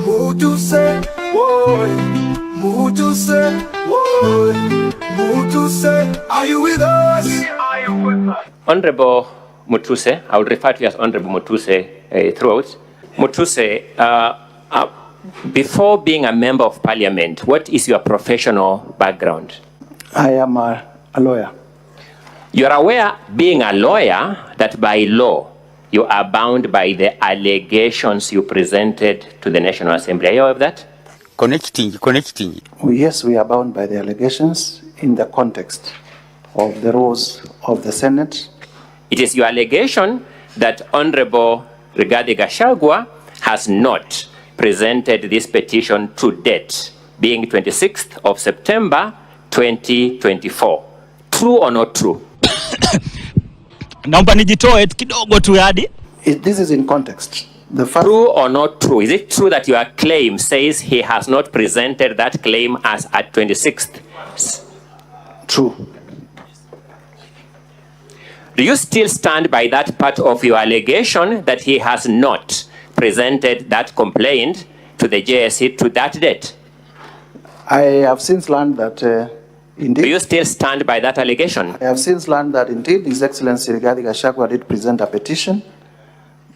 Mutuse, boy. Mutuse, boy. Mutuse, are you with us? Honorable Mutuse, I will refer to you as Honorable Mutuse throughout. Mutuse, before being a member of parliament, what is your professional background? I am a lawyer. You are aware, being a lawyer, that by law, you are bound by the allegations you presented to the National Assembly. Are you aware of that? Connecting. Yes, we are bound by the allegations in the context of the rules of the Senate. It is your allegation that Honorable Gachagua has not presented this petition to date, being 26th of September 2024. True or not true? Naomba nijitoe kidogo tu hadi. This is in context. True or not true? Is it true that your claim says he has not presented that claim as at 26th? True. Do you still stand by that part of your allegation that he has not presented that complaint to the JSC to that date? I have since learned that indeed. Do you still stand by that allegation? I have since learned that indeed His Excellency Gachagua did present a petition,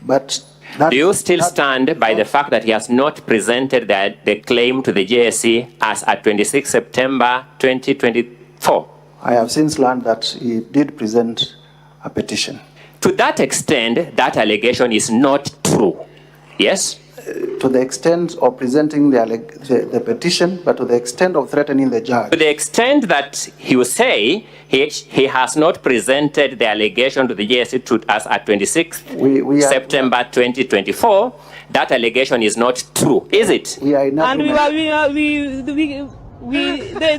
but do you still stand by the fact that he has not presented the claim to the JSC as at 26 September 2024? I have since learned that he did present a petition. To that extent, that allegation is not true. Yes? To the extent of presenting the petition, but to the extent of threatening the judge. To the extent that you say he has not presented the allegation to the JSC to us at 26 September 2024, that allegation is not true, is it? We are in and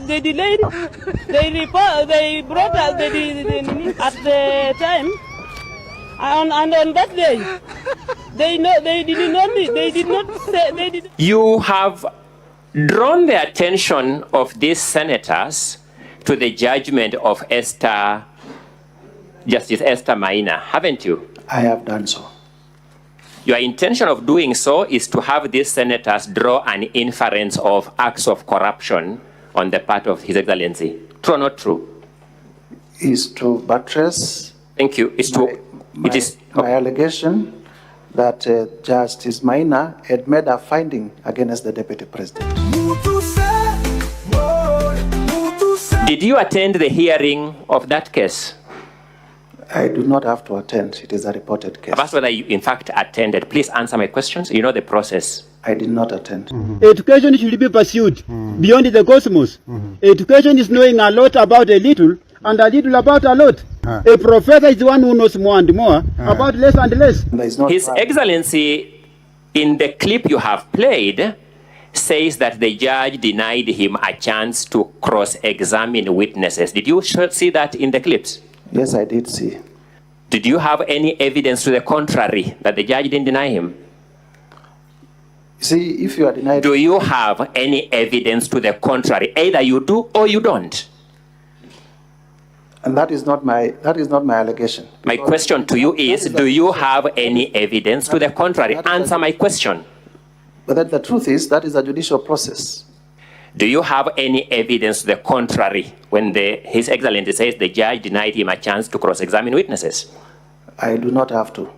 they delayed. They brought us at the time, and on that day. They did not say. You have drawn the attention of these senators to the judgment of Justice Esther Maina, haven't you? I have done so. Your intention of doing so is to have these senators draw an inference of acts of corruption on the part of His Excellency. True or not true? Is to buttress. Thank you. My allegation that Justice Maina had made a finding against the Deputy President. Did you attend the hearing of that case? I do not have to attend. It is a reported case. I've asked whether you in fact attended. Please answer my questions. You know the process. I did not attend. Education should be pursued beyond the cosmos. Education is knowing a lot about a little and a little about a lot. A professor is the one who knows more and more about less and less. His Excellency, in the clip you have played, says that the judge denied him a chance to cross-examine witnesses. Did you see that in the clips? Yes, I did see. Did you have any evidence to the contrary that the judge didn't deny him? See, if you are denied... Do you have any evidence to the contrary? Either you do or you don't. And that is not my allegation. My question to you is, do you have any evidence to the contrary? Answer my question. But the truth is, that is a judicial process. Do you have any evidence to the contrary when His Excellency says the judge denied him a chance to cross-examine witnesses? I do not have to.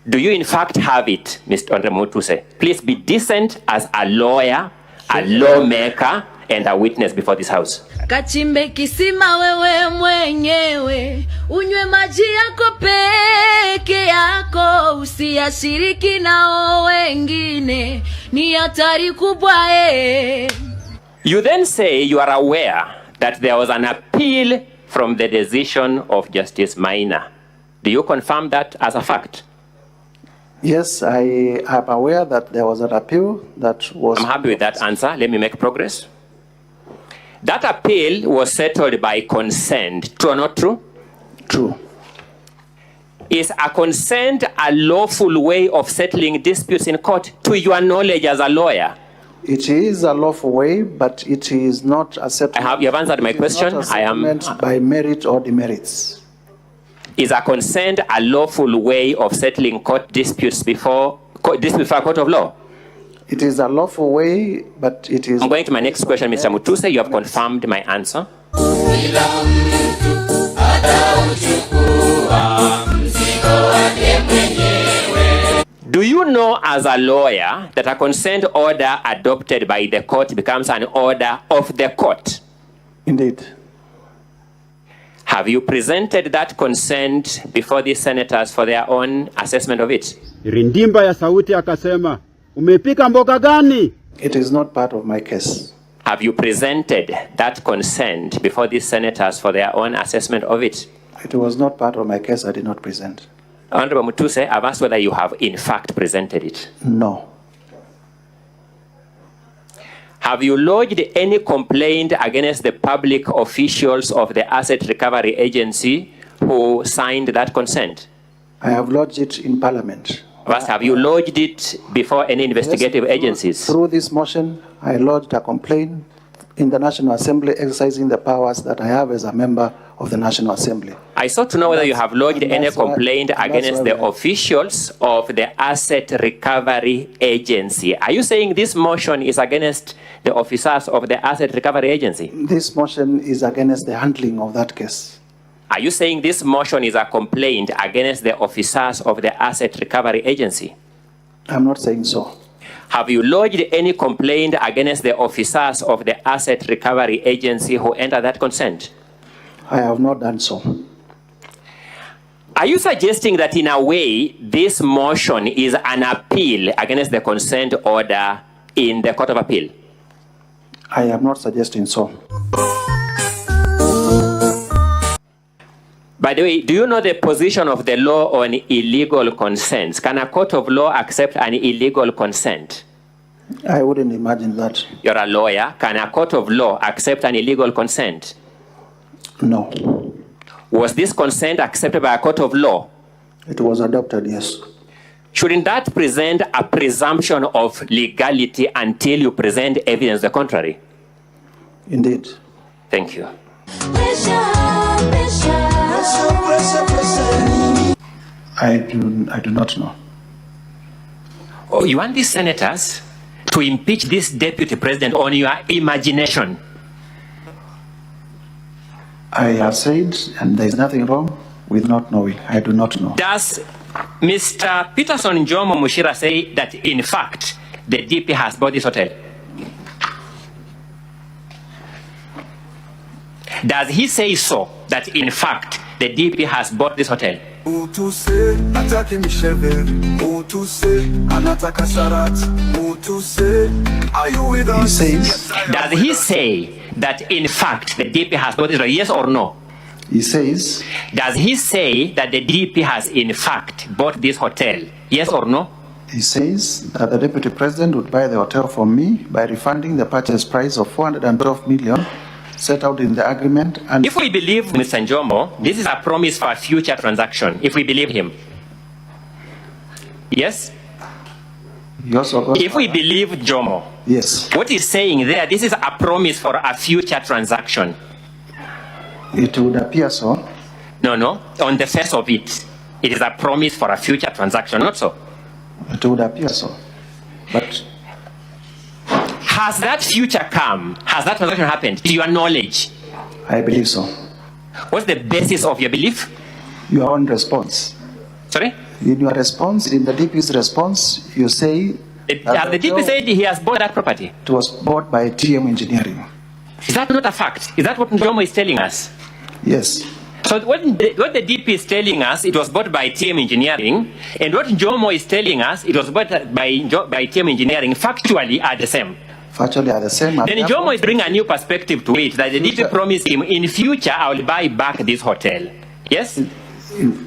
Do you in fact have it, Mr. Mutuse? Please be decent as a lawyer, a lawmaker, and a witness before this house. Kachimbe kisima wewe mwenyewe, unywe maji yako peke yako, usiyashiriki nao wengine, ni hatari kubwa . You then say you are aware that there was an appeal from the decision of Justice Maina. Do you confirm that as a fact? Yes, I am aware that there was an appeal that was... I'm happy with that answer. Let me make progress. That appeal was settled by consent. True or not true? True. Is a consent a lawful way of settling disputes in court, to your knowledge as a lawyer? It is a lawful way, but it is not acceptable. You have answered my question. I am by merit or demerits. Is a consent a lawful way of settling court disputes before a court of law? It is a lawful way, but it is... I'm going to my next question, Mr. Mutuse. You have confirmed my answer. Do you know as a lawyer that a consent order adopted by the court becomes an order of the court? Indeed. Have you presented that consent before the senators for their own assessment of it? Rindimba ya sauti akasema, umepika mboga gani? It is not part of my case. Have you presented that consent before the senators for their own assessment of it? It was not part of my case. I did not present. Honorable Mutuse, I've asked whether you have in fact presented it. No. Have you lodged any complaint against the public officials of the Asset Recovery Agency who signed that consent? I have lodged it in Parliament. First, have you lodged it before any investigative agencies? Through this motion, I lodged a complaint in the National Assembly exercising the powers that I have as a member of the National Assembly. I sought to know whether you have lodged any complaint against the officials of the Asset Recovery Agency. Are you saying this motion is against the officers of the Asset Recovery Agency? This motion is against the handling of that case. Are you saying this motion is a complaint against the officers of the Asset Recovery Agency? I'm not saying so. Have you lodged any complaint against the officers of the Asset Recovery Agency who entered that consent? I have not done so. Are you suggesting that in a way this motion is an appeal against the consent order in the Court of Appeal? I am not suggesting so. By the way, do you know the position of the law on illegal consents? Can a court of law accept an illegal consent? I wouldn't imagine that. You're a lawyer. Can a court of law accept an illegal consent? No. Was this consent accepted by a court of law? It was adopted, yes. Shouldn't that present a presumption of legality until you present evidence the contrary? Indeed. Thank you. I do not know. Oh, you want these senators to impeach this deputy president on your imagination? I have said, and there is nothing wrong with not knowing. I do not know. Does Mr. Peterson Njomo Mushira say that, in fact, the DP has bought this hotel? Does he say so, that, in fact, the DP has bought this hotel? Mutuse atake misheveri. Mutuse anataka sarat. Mutuse, are you with us? He says. Does he say that, in fact, the DP has bought this hotel? Yes or no? He says. Does he say that the DP has, in fact, bought this hotel? Yes or no? He says that the Deputy President would buy the hotel from me by refunding the purchase price of 412 million set out in the agreement. And if we believe Mr. Njomo, this is a promise for a future transaction, if we believe him. Yes? he also got, if we believe Njomo, yes, what he's saying there, this is a promise for a future transaction. it would appear so. No, on the face of it, it is a promise for a future transaction, not so? It would appear so. But has that future come? Has that transaction happened to your knowledge? I believe so. What's the basis of your belief? Your own response. Sorry? In your response, in the DP's response, you say the DP said he has bought that property. It was bought by TM Engineering. Is that not a fact? Is that what Njomo is telling us? Yes. So what the DP is telling us, it was bought by TM Engineering, and what Njomo is telling us, it was bought by TM Engineering, factually are the same. Factually are the same. Then Njomo is bringing a new perspective to it, that the DP promised him, in future, I will buy back this hotel. Yes?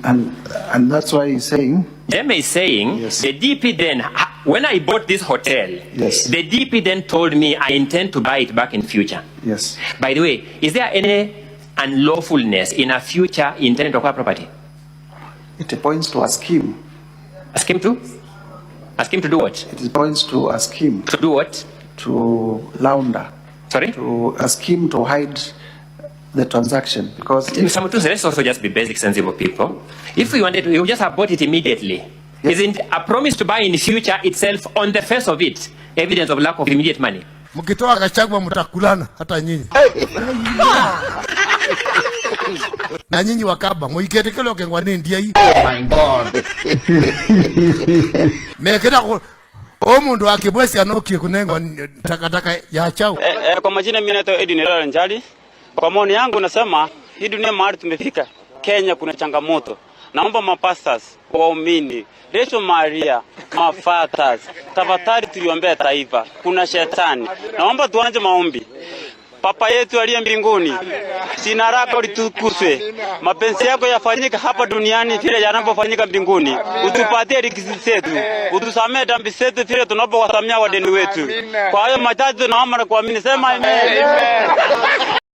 And that's why he's saying... Njomo is saying, yes. The DP then, when I bought this hotel, yes, the DP then told me I intend to buy it back in future. Yes. By the way, is there any unlawfulness in a future intent to acquire property? It points to a scheme. A scheme to? A scheme to do what? It points to a scheme. To do what? To launder. Sorry? To a scheme to hide the transaction. Because Mr. Mutuse, let's also just be basic, sensible people. If we wanted to, we would just have bought it immediately. Isn't a promise to buy in the future itself on the face of it evidence of lack of immediate money? Mkitoa Gachagua mtakulana hata nyinyi. Na nyinyi wakaba muiketekelo kengwa ndia hii. Oh my God. Meketa ko omundu akibwesi anokie kunengwa takataka ya chao. Kwa majina mimi naitwa Edinelala Njali. Kwa maoni yangu nasema hii dunia mahali tumefika. Kenya kuna changamoto. Naomba mapastors, waumini, Recho Maria, mafathers, tafadhali tuliombea taifa. Kuna shetani. Naomba tuanze maombi. Papa yetu aliye mbinguni, jina lako litukuzwe. Mapenzi yako yafanyike hapa duniani vile yanapofanyika mbinguni. Utupatie riziki zetu. Utusamee dhambi zetu vile tunapowasamea wadeni wetu. Kwa hiyo machache tunaomba na kuamini, sema amen.